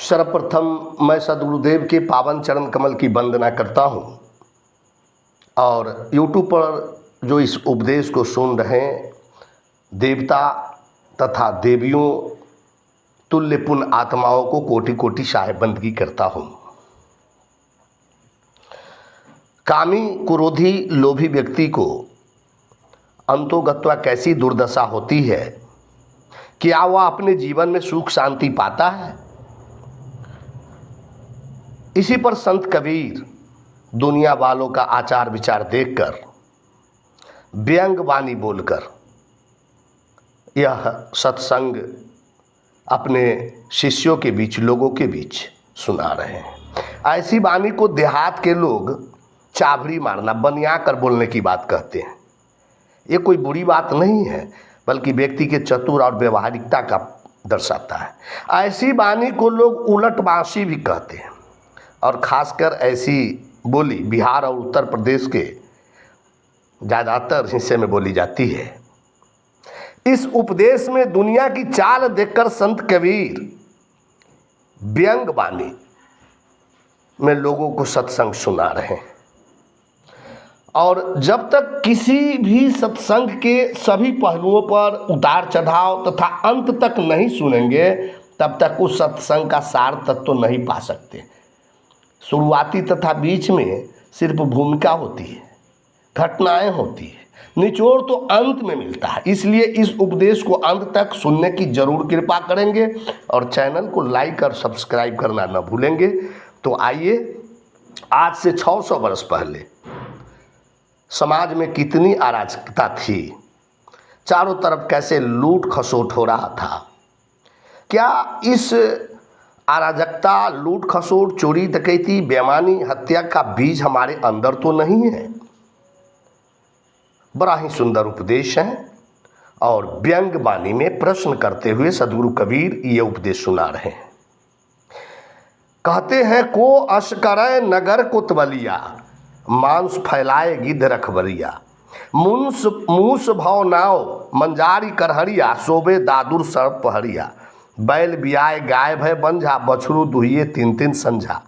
सर्वप्रथम मैं सद्गुरुदेव के पावन चरण कमल की वंदना करता हूँ और यूट्यूब पर जो इस उपदेश को सुन रहे हैं देवता तथा देवियों तुल्य पुण्य आत्माओं को कोटि कोटि साहेबंदगी करता हूँ। कामी क्रोधी लोभी व्यक्ति को अंतोगत्वा कैसी दुर्दशा होती है, क्या वह अपने जीवन में सुख शांति पाता है? इसी पर संत कबीर दुनिया वालों का आचार विचार देखकर व्यंग वाणी बोलकर यह सत्संग अपने शिष्यों के बीच, लोगों के बीच सुना रहे हैं। ऐसी वाणी को देहात के लोग चाभरी मारना, बनिया कर बोलने की बात कहते हैं। ये कोई बुरी बात नहीं है, बल्कि व्यक्ति के चतुर और व्यवहारिकता का दर्शाता है। ऐसी वाणी को लोग उलट बांसी भी कहते हैं और खासकर ऐसी बोली बिहार और उत्तर प्रदेश के ज़्यादातर हिस्से में बोली जाती है। इस उपदेश में दुनिया की चाल देखकर संत कबीर व्यंग वाणी में लोगों को सत्संग सुना रहे हैं। और जब तक किसी भी सत्संग के सभी पहलुओं पर उतार चढ़ाव तथा अंत तक नहीं सुनेंगे, तब तक उस सत्संग का सार तत्व तो नहीं पा सकते। शुरुआती तथा बीच में सिर्फ भूमिका होती है, घटनाएं होती है, निचोड़ तो अंत में मिलता है। इसलिए इस उपदेश को अंत तक सुनने की जरूर कृपा करेंगे और चैनल को लाइक और सब्सक्राइब करना न भूलेंगे। तो आइए, आज से 600 वर्ष पहले समाज में कितनी अराजकता थी, चारों तरफ कैसे लूट खसोट हो रहा था। क्या इस अराजकता, लूट खसोट, चोरी डकैती, बेईमानी, हत्या का बीज हमारे अंदर तो नहीं है? बड़ा ही सुंदर उपदेश है और व्यंग वाणी में प्रश्न करते हुए सद्गुरु कबीर ये उपदेश सुना रहे हैं। कहते हैं, को अश करे नगर कोतवलिया, मांस फैलाए गिद्ध रखबरिया, मूस भव नाव मंजारी करहरिया, सोबे दादुर सर्प पहरिया, बैल बियाए गाय भय बंझा, बछरू दुहिए तीन तीन संझा,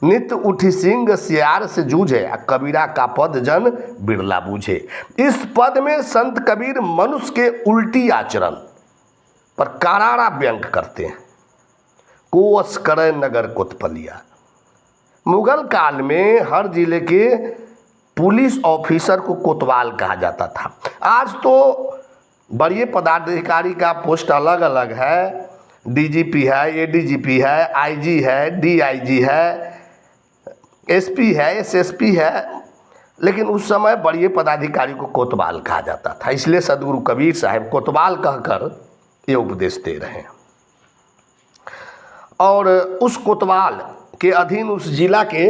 नित उठी सिंह सियार से जूझे, कबीरा का पद जन बिरला बूझे। इस पद में संत कबीर मनुष्य के उल्टी आचरण पर करारा व्यंग करते हैं। कोस करे नगर कोतवलिया, मुगल काल में हर जिले के पुलिस ऑफिसर को कोतवाल कहा जाता था। आज तो बड़े पदाधिकारी का पोस्ट अलग अलग है, डीजीपी है, एडीजीपी है, आईजी है, डीआईजी है, एसपी है, एसएसपी है, लेकिन उस समय बड़े पदाधिकारी को कोतवाल कहा जाता था। इसलिए सद्गुरु कबीर साहब कोतवाल कहकर ये उपदेश दे रहे हैं। और उस कोतवाल के अधीन उस जिला के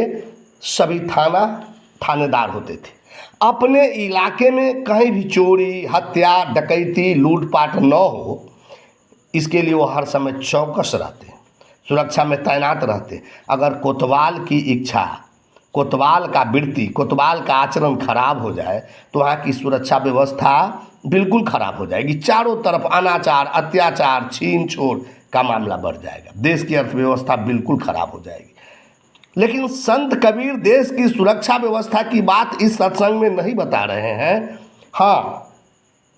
सभी थानेदार होते थे। अपने इलाके में कहीं भी चोरी, हत्या, डकैती, लूटपाट न हो, इसके लिए वो हर समय चौकस रहते, सुरक्षा में तैनात रहते। अगर कोतवाल की इच्छा, कोतवाल का वृत्ति, कोतवाल का आचरण खराब हो जाए तो वहाँ की सुरक्षा व्यवस्था बिल्कुल खराब हो जाएगी। चारों तरफ अनाचार, अत्याचार, छीन छोड़ का मामला बढ़ जाएगा, देश की अर्थव्यवस्था बिल्कुल खराब हो जाएगी। लेकिन संत कबीर देश की सुरक्षा व्यवस्था की बात इस सत्संग में नहीं बता रहे हैं। हाँ,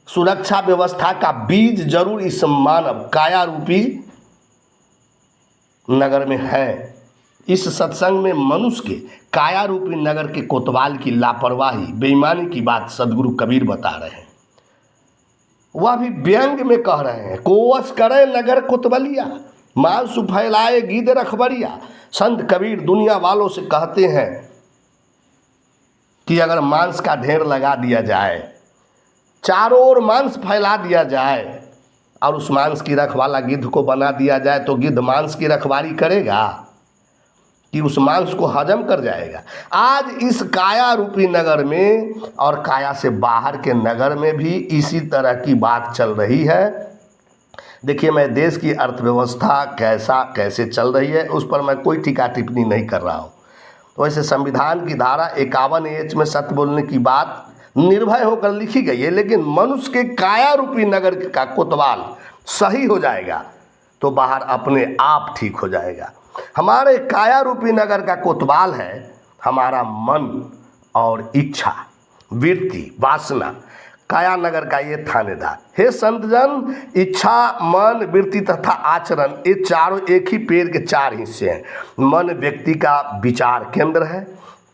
सुरक्षा व्यवस्था का बीज जरूर इस मानव काया रूपी नगर में है। इस सत्संग में मनुष्य के काया रूपी नगर के कोतवाल की लापरवाही, बेईमानी की बात सद्गुरु कबीर बता रहे हैं। वह भी व्यंग में कह रहे हैं, कोवश करे नगर कोतवलिया, मांस फैलाए गिद्ध रखबरिया। संत कबीर दुनिया वालों से कहते हैं कि अगर मांस का ढेर लगा दिया जाए, चारों ओर मांस फैला दिया जाए और उस मांस की रखवाला गिद्ध को बना दिया जाए, तो गिद्ध मांस की रखवाली करेगा कि उस मांस को हजम कर जाएगा? आज इस काया रूपी नगर में और काया से बाहर के नगर में भी इसी तरह की बात चल रही है। देखिए, मैं देश की अर्थव्यवस्था कैसे चल रही है उस पर मैं कोई टीका टिप्पणी नहीं कर रहा हूँ। वैसे संविधान की धारा 51A में सत्य बोलने की बात निर्भय होकर लिखी गई है, लेकिन मनुष्य के काया रूपी नगर का कोतवाल सही हो जाएगा तो बाहर अपने आप ठीक हो जाएगा। हमारे काया रूपी नगर का कोतवाल है हमारा मन और इच्छा, वृत्ति, वासना। काया नगर का ये थानेदार। हे संतजन, इच्छा, मन, वृत्ति तथा आचरण, ये चारों एक ही पेड़ के चार हिस्से हैं। मन व्यक्ति का विचार केंद्र है।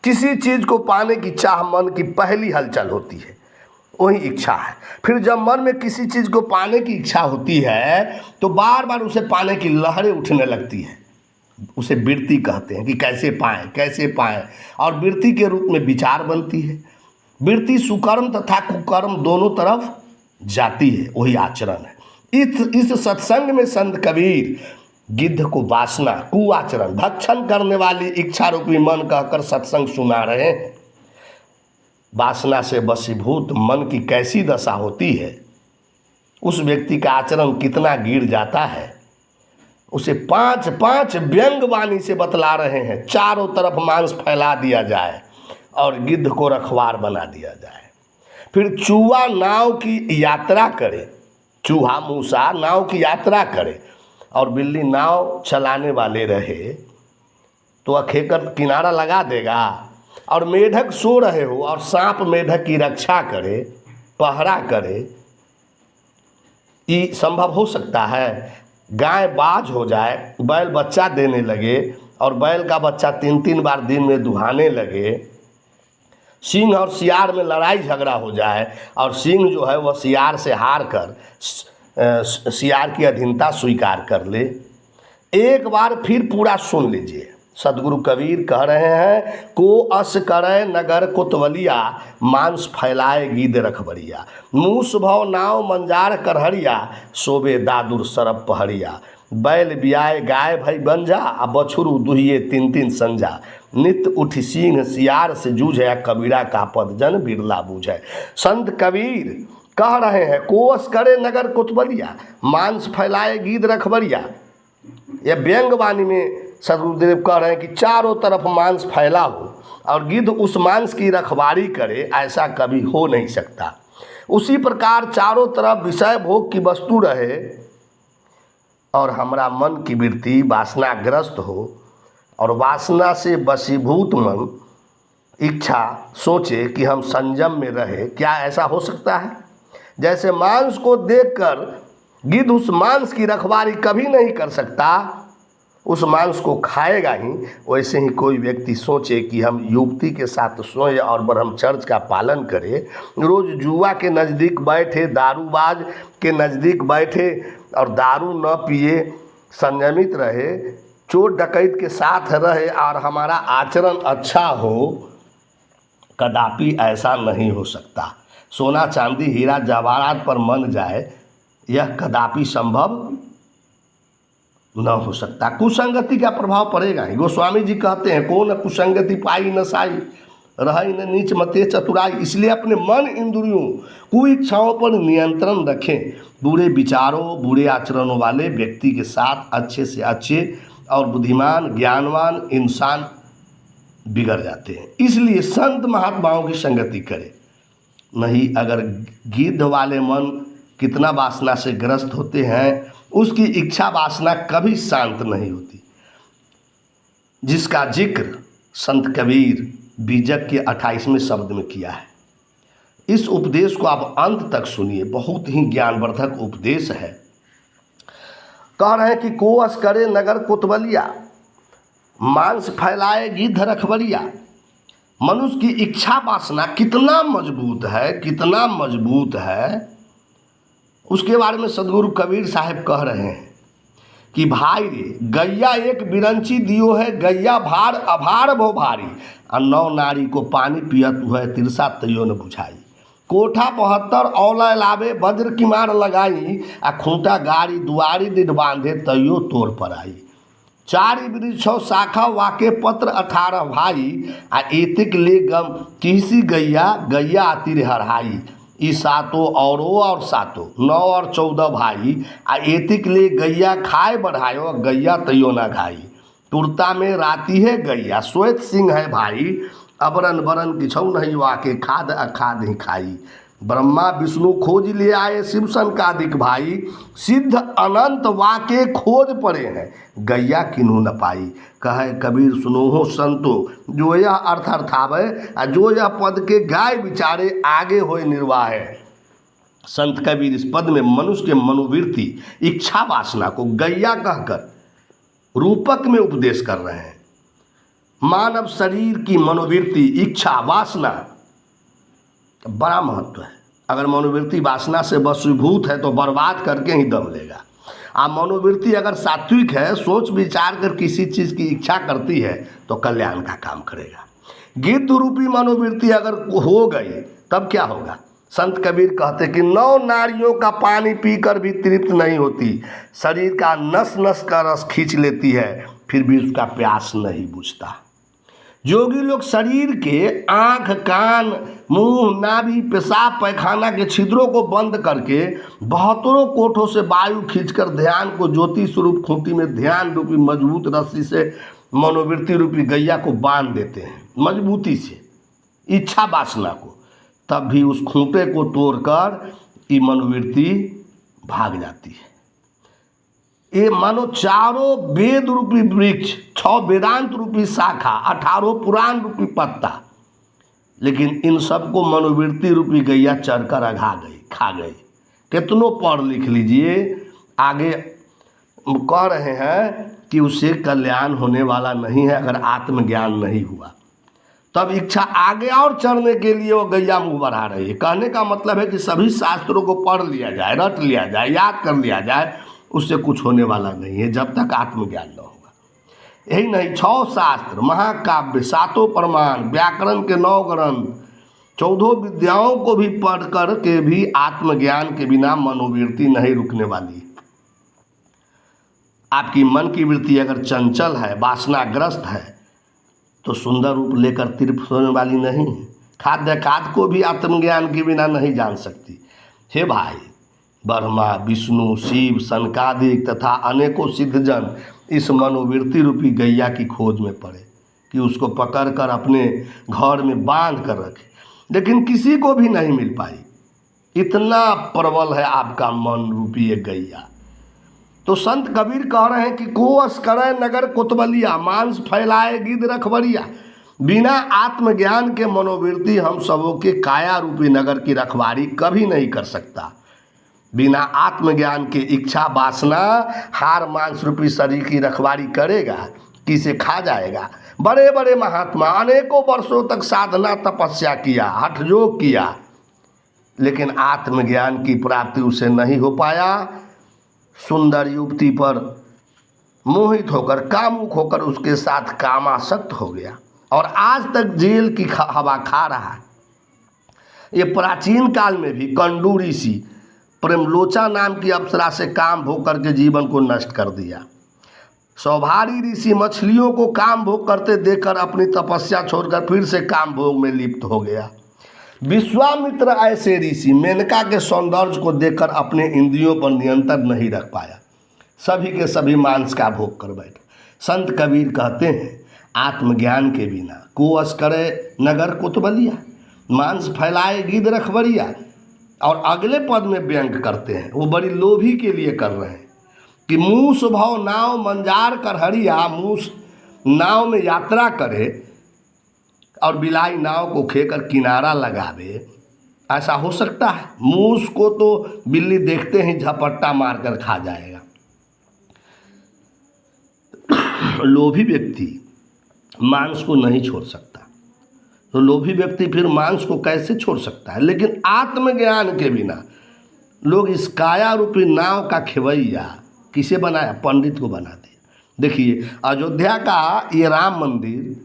किसी चीज को पाने की चाह मन की पहली हलचल होती है, वही इच्छा है। फिर जब मन में किसी चीज को पाने की इच्छा होती है तो बार बार उसे पाने की लहरें उठने लगती है। उसे वृत्ति कहते हैं कि कैसे पाएं, कैसे पाएं, और वृत्ति के रूप में विचार बनती है। वृत्ति सुकर्म तथा कुकर्म दोनों तरफ जाती है, वही आचरण है। इस सत्संग में संत कबीर गिद्ध को वासना, कुआचरण, भक्षण करने वाली इच्छा रूपी मन कहकर सत्संग सुना रहे हैं। वासना से वशीभूत मन की कैसी दशा होती है, उस व्यक्ति का आचरण कितना गिर जाता है, उसे पांच व्यंग वाणी से बतला रहे हैं। चारों तरफ मांस फैला दिया जाए और गिद्ध को रखवार बना दिया जाए। फिर चूहा नाव की यात्रा करे, चूहा मूसा नाव की यात्रा करे और बिल्ली नाव चलाने वाले रहे तो अखेकर किनारा लगा देगा। और मेढक सो रहे हो और सांप मेढक की रक्षा करे, पहरा करे, ये संभव हो सकता है? गाय बाज हो जाए, बैल बच्चा देने लगे और बैल का बच्चा 3-3 बार दिन में दुहाने लगे, सिंह और सियार में लड़ाई झगड़ा हो जाए और सिंह जो है वह सियार से हार कर सियार की अधीनता स्वीकार कर ले। एक बार फिर पूरा सुन लीजिए। सदगुरु कबीर कह रहे हैं, को अस करे नगर कोतवलिया, मांस फैलाए गिद्ध रखबरिया। मूस भव नाव मंजार करहरिया, सोबे दादुर सरब पहरिया। बैल बियाए गाय भई बंजा, आ बछुरु दुहिए 3-3 संजा। नित उठ सिंह सियार से जूझे, कबीरा का पद जन बिरला बूझे। संत कबीर कह रहे हैं, कोस करे नगर कोतवलिया, मांस फैलाए गिद्ध रखबरिया। यह व्यंग वाणी में सदगुरुदेव कह रहे हैं कि चारों तरफ मांस फैला हो और गिद्ध उस मांस की रखवारी करे, ऐसा कभी हो नहीं सकता। उसी प्रकार चारों तरफ विषय भोग की वस्तु रहे और हमारा मन की वृत्ति वासनाग्रस्त हो और वासना से वशीभूत मन इच्छा सोचे कि हम संयम में रहे, क्या ऐसा हो सकता है? जैसे मांस को देखकर गिद्ध उस मांस की रखवारी कभी नहीं कर सकता, उस मांस को खाएगा ही, वैसे ही कोई व्यक्ति सोचे कि हम युवती के साथ सोए और ब्रह्मचर्य का पालन करें, रोज जुआ के नज़दीक बैठे, दारूबाज के नज़दीक बैठे और दारू न पिए, संयमित रहे, चोर डकैत के साथ रहे और हमारा आचरण अच्छा हो, कदापि ऐसा नहीं हो सकता। सोना चांदी हीरा जवाहरात पर मन जाए, यह कदापि संभव न हो सकता। कुसंगति का प्रभाव पड़ेगा ही। गोस्वामी जी कहते हैं, को न कुसंगति पाई न साई, रही न नीच मते चतुराई। इसलिए अपने मन इंद्रियों कुइच्छाओं पर नियंत्रण रखें। बुरे विचारों बुरे आचरणों वाले व्यक्ति के साथ अच्छे से अच्छे और बुद्धिमान ज्ञानवान इंसान बिगड़ जाते हैं। इसलिए संत महात्माओं की संगति करें। नहीं, अगर गिद्ध वाले मन कितना वासना से ग्रस्त होते हैं, उसकी इच्छा वासना कभी शांत नहीं होती, जिसका जिक्र संत कबीर बीजक के 28वें शब्द में किया है। इस उपदेश को आप अंत तक सुनिए, बहुत ही ज्ञानवर्धक उपदेश है। कह रहे हैं कि कोस करे नगर कोतवलिया, मांस फैलाए गिद्ध रखबरिया। मनुष्य की इच्छा वासना कितना मजबूत है, कितना मजबूत है, उसके बारे में सदगुरु कबीर साहब कह रहे हैं कि भाई रे, गैया एक बिरंची दियो है, गैया भार अभार भो भारी। और 9 नारी को पानी पियत हुए, तिरसा तैयो न बुझाई। कोठा 72 औला लावे, वज्र की मार लगाई। आ खूंटा गाड़ी दुआरी दिढ़ बांधे, तैयो तोड़ पर आई। 4 वृक्षो शाखा वाके पत्र 18 भाई। आ एतिक ले गम तीसी गैया, गैया आतिर हरहाई। ई 7 औरो और 7 9 और 14 भाई। आ एतिक ले गैया खाए बढ़ायो, गैया तैयो ना खाई। तुरता में राती है गैया, श्वेत सिंह है भाई। अबरन बरन किछौ नहीं वाके, खाद अखाद ही खाई। ब्रह्मा विष्णु खोज ले आए शिव सनकादिक भाई, सिद्ध अनंत वाके खोज पड़े हैं, गैया किन्हू न पाई। कहे कबीर सुनोहो संतो, जो यह अर्थ अर्थावे आ जो यह पद के गाय विचारे, आगे होए निर्वाह। संत कबीर इस पद में मनुष्य के मनोवृत्ति इच्छा वासना को गैया कहकर रूपक में उपदेश कर रहे हैं। मानव शरीर की मनोवृत्ति इच्छा वासना बड़ा महत्व है। अगर मनोवृत्ति वासना से वशीभूत है तो बर्बाद करके ही दम लेगा। मनोवृत्ति अगर सात्विक है, सोच विचार कर किसी चीज़ की इच्छा करती है तो कल्याण का काम करेगा। गिद्ध रूपी मनोवृत्ति अगर हो गई तब क्या होगा? संत कबीर कहते कि 9 नारियों का पानी पीकर भी तृप्त नहीं होती, शरीर का नस नस का रस खींच लेती है, फिर भी उसका प्यास नहीं बुझता। योगी लोग शरीर के आँख, कान, मुंह, नाभि, पेशाब, पैखाना के छिद्रों को बंद करके बहत्तरों कोठों से वायु खींचकर ध्यान को ज्योति स्वरूप खूंटी में ध्यान रूपी मजबूत रस्सी से मनोवृत्ति रूपी गैया को बांध देते हैं, मजबूती से इच्छा वासना को। तब भी उस खूंटे को तोड़कर ये मनोवृत्ति भाग जाती है। ये मानो चारों वेद रूपी वृक्ष, 6 वेदांत रूपी शाखा, 18 पुराण रूपी पत्ता, लेकिन इन सबको मनोवृत्ति रूपी गैया चढ़कर अघा गई, खा गई। कितनों पढ़ लिख लीजिए, आगे कह रहे हैं कि उससे कल्याण होने वाला नहीं है अगर आत्मज्ञान नहीं हुआ। तब इच्छा आगे और चढ़ने के लिए वो गैया मुँह बढ़ा रही है। कहने का मतलब है कि सभी शास्त्रों को पढ़ लिया जाए, रट लिया जाए, याद कर लिया जाए, उससे कुछ होने वाला नहीं है जब तक आत्मज्ञान न होगा। यही नहीं, 6 शास्त्र, महाकाव्य, 7 प्रमाण, व्याकरण के 9 ग्रंथ, 14 विद्याओं को भी पढ़ कर के भी आत्मज्ञान के बिना मनोवृत्ति नहीं रुकने वाली। आपकी मन की वृत्ति अगर चंचल है, वासनाग्रस्त है, तो सुंदर रूप लेकर तृप्त होने वाली नहीं है। खाद्य खाद को भी आत्मज्ञान के बिना नहीं जान सकती। हे भाई, ब्रह्मा, विष्णु, शिव, सनकादिक तथा अनेकों सिद्धजन इस मनोवृत्ति रूपी गैया की खोज में पड़े कि उसको पकड़कर अपने घर में बांध कर रखे, लेकिन किसी को भी नहीं मिल पाई। इतना प्रबल है आपका मन रूपी एक गैया। तो संत कबीर कह रहे हैं कि कोस करे नगर कोतवलिया, मांस फैलाए गिद्ध रखवरिया। बिना आत्मज्ञान के मनोवृत्ति हम सबों के काया रूपी नगर की रखवारी कभी नहीं कर सकता। बिना आत्मज्ञान के इच्छा वासना हार मांस रूपी शरीर की रखवारी करेगा, किसे खा जाएगा। बड़े बड़े महात्मा अनेकों वर्षों तक साधना तपस्या किया, हठ योग किया, लेकिन आत्मज्ञान की प्राप्ति उसे नहीं हो पाया। सुंदर युवती पर मोहित होकर, कामुक होकर उसके साथ कामासक्त हो गया और आज तक जेल की हवा खा रहा है। ये प्राचीन काल में भी कंडू ऋषि प्रेमलोचा नाम की अप्सरा से काम भोग करके जीवन को नष्ट कर दिया। सौभारी ऋषि मछलियों को काम भोग करते देखकर अपनी तपस्या छोड़कर फिर से काम भोग में लिप्त हो गया। विश्वामित्र ऐसे ऋषि मेनका के सौंदर्य को देखकर अपने इंद्रियों पर नियंत्रण नहीं रख पाया, सभी के सभी मांस का भोग कर बैठे। संत कबीर कहते हैं, आत्मज्ञान के बिना कोस करे नगर कोतवलिया, मांस फैलाए गिद्ध रखवरिया। और अगले पद में व्यंग करते हैं, वो बड़ी लोभी के लिए कर रहे हैं कि मूस भव नाव मंजार करहरिया, मूस नाव में यात्रा करे और बिलाई नाव को खेकर किनारा लगावे। ऐसा हो सकता है? मूस को तो बिल्ली देखते ही झपट्टा मारकर खा जाएगा। लोभी व्यक्ति मांस को नहीं छोड़ सकता, तो लोभी व्यक्ति फिर मांस को कैसे छोड़ सकता है? लेकिन आत्मज्ञान के बिना लोग इस काया रूपी नाव का खेवैया किसे बनाया? पंडित को बना दिया। देखिए, अयोध्या का ये राम मंदिर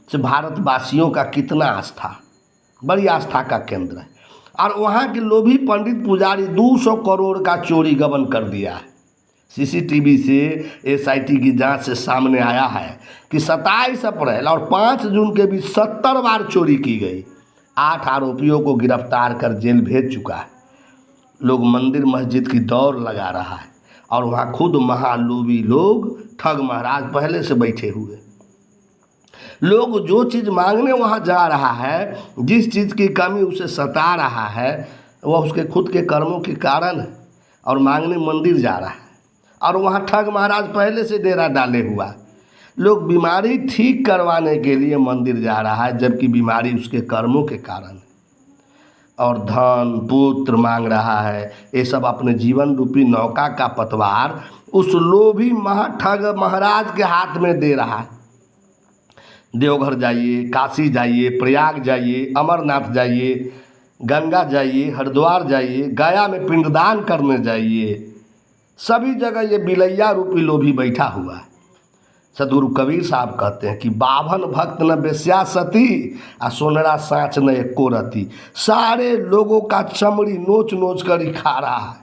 से भारतवासियों का कितना आस्था, बड़ी आस्था का केंद्र है, और वहाँ के लोभी पंडित पुजारी 200 करोड़ का चोरी गबन कर दिया है। सीसीटीवी से, एसआईटी की जांच से सामने आया है कि 27 अप्रैल और 5 जून के बीच 70 बार चोरी की गई। 8 आरोपियों को गिरफ्तार कर जेल भेज चुका है। लोग मंदिर मस्जिद की दौड़ लगा रहा है और वहाँ खुद महालोभी लोग, ठग महाराज पहले से बैठे हुए। लोग जो चीज़ मांगने वहाँ जा रहा है, जिस चीज़ की कमी उसे सता रहा है, वह उसके खुद के कर्मों के कारण है और मांगने मंदिर जा रहा है, और वहाँ ठग महाराज पहले से डेरा डाले हुआ है। लोग बीमारी ठीक करवाने के लिए मंदिर जा रहा है, जबकि बीमारी उसके कर्मों के कारण है। और धन पुत्र मांग रहा है। ये सब अपने जीवन रूपी नौका का पतवार उस लोभी महाठग महाराज के हाथ में दे रहा है। देवघर जाइए, काशी जाइए, प्रयाग जाइए, अमरनाथ जाइए, गंगा जाइए, हरिद्वार जाइए, गया में पिंडदान करने जाइए, सभी जगह ये बिलैया रूपी लोभी बैठा हुआ है। सदगुरु कबीर साहब कहते हैं कि बाभन भक्त न बेस्या सती आ सोनरा साँच न एको रती। सारे लोगों का चमड़ी नोच नोच कर ही खा रहा है।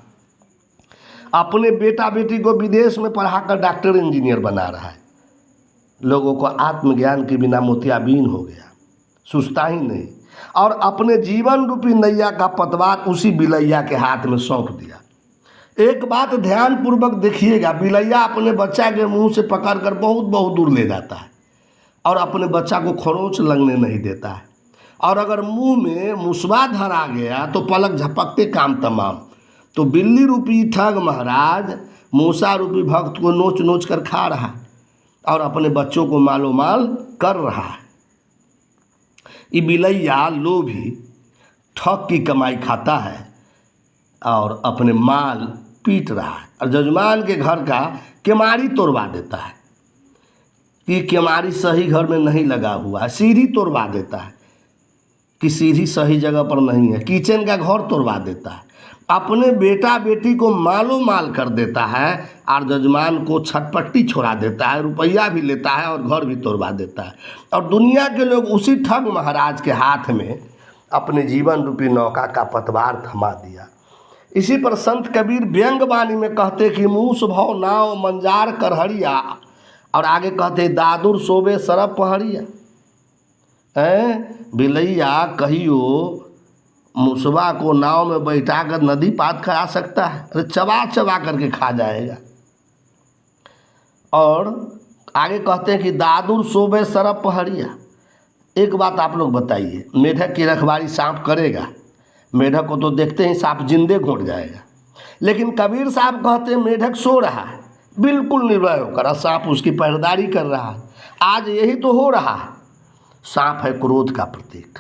अपने बेटा बेटी को विदेश में पढ़ाकर डॉक्टर इंजीनियर बना रहा है। लोगों को आत्मज्ञान के बिना मोतियाबिंद हो गया, सुस्ता ही नहीं, और अपने जीवन रूपी नैया का पतवार उसी बिलैया के हाथ में सौंप दिया। एक बात ध्यान पूर्वक देखिएगा, बिलैया अपने बच्चा के मुंह से पकड़कर बहुत बहुत दूर ले जाता है और अपने बच्चा को खरोंच लगने नहीं देता है, और अगर मुंह में मुसवा धरा गया तो पलक झपकते काम तमाम। तो बिल्ली रूपी ठग महाराज मूसा रूपी भक्त को नोच नोच कर खा रहा है और अपने बच्चों को मालो माल कर रहा है। ये बिलैया लोभी ठग की कमाई खाता है और अपने माल पीट रहा है, और जजमान के घर का केमारी तोड़वा देता है कि केमारी सही घर में नहीं लगा हुआ है, सीढ़ी तोड़वा देता है कि सीढ़ी सही जगह पर नहीं है, किचन का घर तोड़वा देता है, अपने बेटा बेटी को मालो माल कर देता है और जजमान को छटपट्टी छोड़ा देता है, रुपया भी लेता है और घर भी तोड़वा देता है। और दुनिया के लोग उसी ठग महाराज के हाथ में अपने जीवन रूपी नौका का पतवार थमा दिया। इसी पर संत कबीर व्यंग वाणी में कहते कि मूस भव नाव मंजार करहरिया, और आगे कहते दादुर सोबे सरप पहरिया। बिलैया कहियो मुसवा को नाव में बैठा कर नदी पार करा सकता है? अरे चबा चबा करके खा जाएगा। और आगे कहते हैं कि दादुर सोबे सरप पहरिया। एक बात आप लोग बताइए, मेढक की रखवाली सांप करेगा? मेढक को तो देखते ही सांप जिंदे घोट जाएगा। लेकिन कबीर साहब कहते हैं मेढक सो रहा है बिल्कुल निर्भय होकर, सांप उसकी पहरेदारी कर रहा है। आज यही तो हो रहा है। सांप है क्रोध का प्रतीक।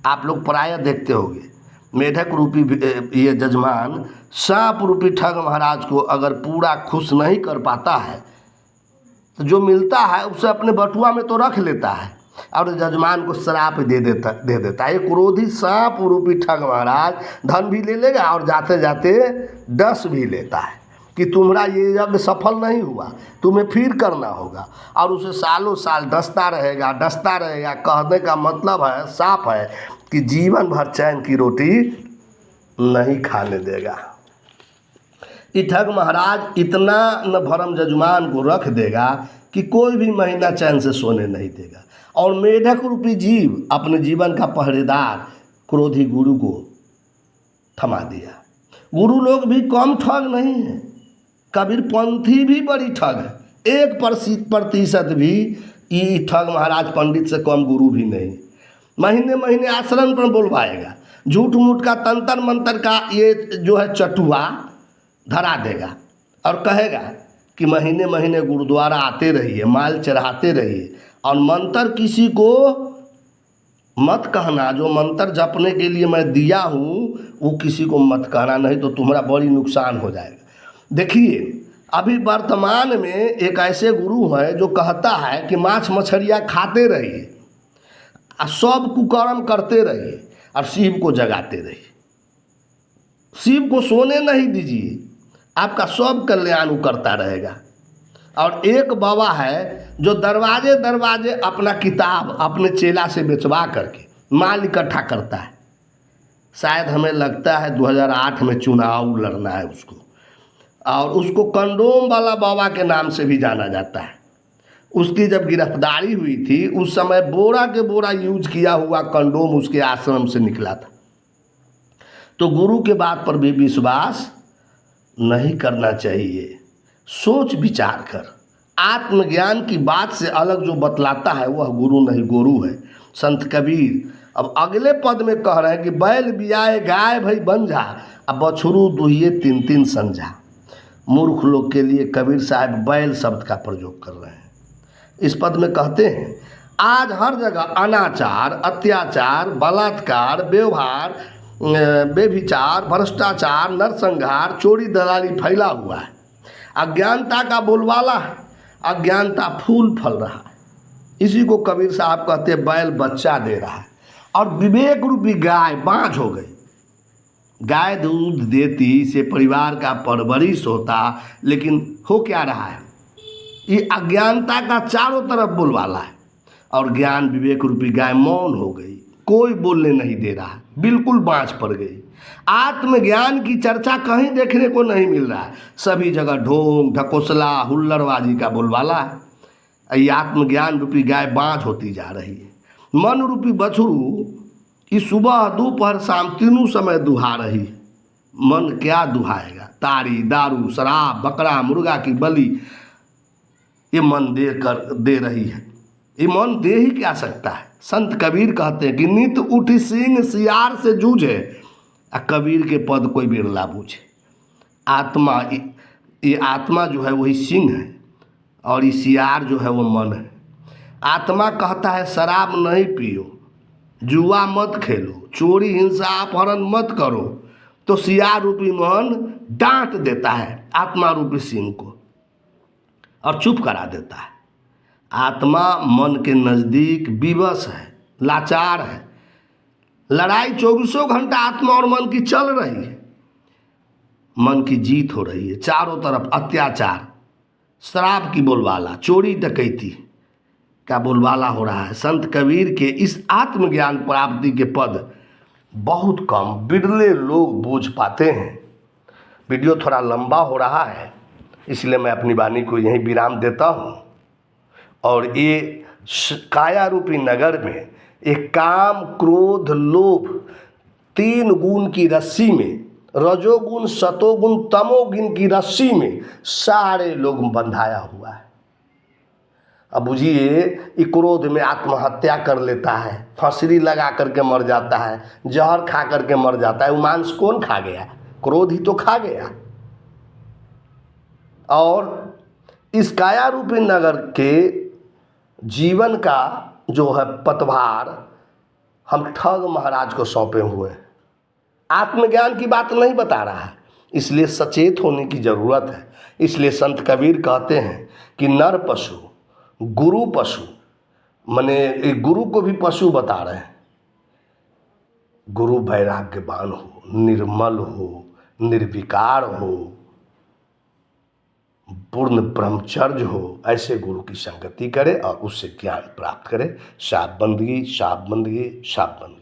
आप लोग प्रायः देखते होंगे, मेढक रूपी ये जजमान सांप रूपी ठग महाराज को अगर पूरा खुश नहीं कर पाता है तो जो मिलता है उसे अपने बटुआ में तो रख लेता है और जजमान को श्राप दे देता है। ये क्रोधी सांप रूपी ठग महाराज धन भी ले लेगा और जाते जाते डस भी लेता है कि तुम्हारा ये यज्ञ सफल नहीं हुआ, तुम्हें फिर करना होगा, और उसे सालों साल डसता रहेगा। कहने का मतलब है, साफ है कि जीवन भर चैन की रोटी नहीं खाने देगा। ये ठग महाराज इतना न भरम जजमान को रख देगा कि कोई भी महीना चैन से सोने नहीं देगा। और मेढक रूपी जीव अपने जीवन का पहरेदार क्रोधी गुरु को थमा दिया। गुरु लोग भी कम ठग नहीं है, कबीर पंथी भी बड़ी ठग है। 1% भी ये ठग महाराज पंडित से कम गुरु भी नहीं। महीने महीने आश्रम पर बोलवाएगा, झूठ मूठ का तंत्र मंत्र का ये जो है चटुआ धरा देगा और कहेगा कि महीने महीने गुरुद्वारा आते रहिए, माल चढ़ाते रहिए, और मंत्र किसी को मत कहना। जो मंत्र जपने के लिए मैं दिया हूँ वो किसी को मत कहना, नहीं तो तुम्हारा बड़ी नुकसान हो जाएगा। देखिए, अभी वर्तमान में एक ऐसे गुरु हैं जो कहता है कि मांस मछलियाँ खाते रहिए और सब कुकर्म करते रहिए और शिव को जगाते रहिए। शिव को सोने नहीं दीजिए, आपका सब कल्याण करता रहेगा। और एक बाबा है जो दरवाजे दरवाजे अपना किताब अपने चेला से बेचवा करके माल इकट्ठा करता है। शायद हमें लगता है 2008 में चुनाव लड़ना है उसको, और उसको कंडोम वाला बाबा के नाम से भी जाना जाता है। उसकी जब गिरफ्तारी हुई थी उस समय बोरा के बोरा यूज किया हुआ कंडोम उसके आश्रम से निकला था। तो गुरु के बात पर भी विश्वास नहीं करना चाहिए। सोच विचार कर, आत्मज्ञान की बात से अलग जो बतलाता है वह गुरु नहीं गोरू है। संत कबीर अब अगले पद में कह रहे हैं कि बैल बियाए गाय भई बंझा, अब बछरू दुहिए तीन तीन संझा। मूर्ख लोग के लिए कबीर साहब बैल शब्द का प्रयोग कर रहे हैं। इस पद में कहते हैं आज हर जगह अनाचार, अत्याचार, बलात्कार, व्यवहार, बेभिचार, भ्रष्टाचार, नरसंहार, चोरी दलाली फैला हुआ है। अज्ञानता का बोलबाला है, अज्ञानता फूल फल रहा है। इसी को कबीर साहब कहते हैं बैल बच्चा दे रहा है और विवेक रूपी गाय बाँझ हो गई। गाय दूध देती से परिवार का परवरिश होता, लेकिन हो क्या रहा है, ये अज्ञानता का चारों तरफ बोलबाला है और ज्ञान विवेक रूपी गाय मौन हो गई, कोई बोलने नहीं दे रहा है, बिल्कुल बाँझ पड़ गई। आत्मज्ञान की चर्चा कहीं देखने को नहीं मिल रहा है, सभी जगह ढोंग ढकोसला हुल्लड़बाजी का बोलबाला है। ये आत्मज्ञान रूपी गाय बाँझ होती जा रही है। मन रूपी बछरू इस सुबह दोपहर शाम तीनों समय दुहा रही है। मन क्या दुहाएगा, ताड़ी दारू शराब बकरा मुर्गा की बलि ये मन दे रही है। ये मन दे ही क्या सकता है। संत कबीर कहते हैं कि नित उठी सिंह सियार से जूझे, कबीर के पद कोई बिरला बूझे। आत्मा, ये आत्मा जो है वही सिंह है और ये सियार जो है वो मन है। आत्मा कहता है शराब नहीं पियो, जुआ मत खेलो, चोरी हिंसा अपहरण मत करो, तो सियार रूपी मन डांट देता है आत्मा रूपी सिंह को और चुप करा देता है। आत्मा मन के नज़दीक विवश है, लाचार है। लड़ाई 24 घंटा आत्मा और मन की चल रही है। मन की जीत हो रही है, चारों तरफ अत्याचार, शराब की बोलबाला, चोरी डकैती का बोलबाला हो रहा है। संत कबीर के इस आत्मज्ञान प्राप्ति के पद बहुत कम, बिरले लोग बूझ पाते हैं। वीडियो थोड़ा लंबा हो रहा है, इसलिए मैं अपनी वाणी को यहीं विराम देता हूँ। और ये काया रूपी नगर में एक काम क्रोध लोभ 3 गुण की रस्सी में, रजोगुण सतोगुण तमोगुण की रस्सी में सारे लोग बंधाया हुआ है। अब बुझिए, ये क्रोध में आत्महत्या कर लेता है, फंसरी लगा करके मर जाता है, जहर खा करके मर जाता है। वो मांस कौन खा गया? क्रोध ही तो खा गया। और इस काया रूपी नगर के जीवन का जो है पतवार हम ठग महाराज को सौंपे हुए हैं। आत्मज्ञान की बात नहीं बता रहा है, इसलिए सचेत होने की ज़रूरत है। इसलिए संत कबीर कहते हैं कि नर पशु गुरु पशु, माने गुरु को भी पशु बता रहे हैं। गुरु वैराग्यवान हो, निर्मल हो, निर्विकार हो, पूर्ण ब्रह्मचर्य हो, ऐसे गुरु की संगति करे और उससे ज्ञान प्राप्त करे। साफ बंदगी, साफ बंदगी, साफ बंदगी।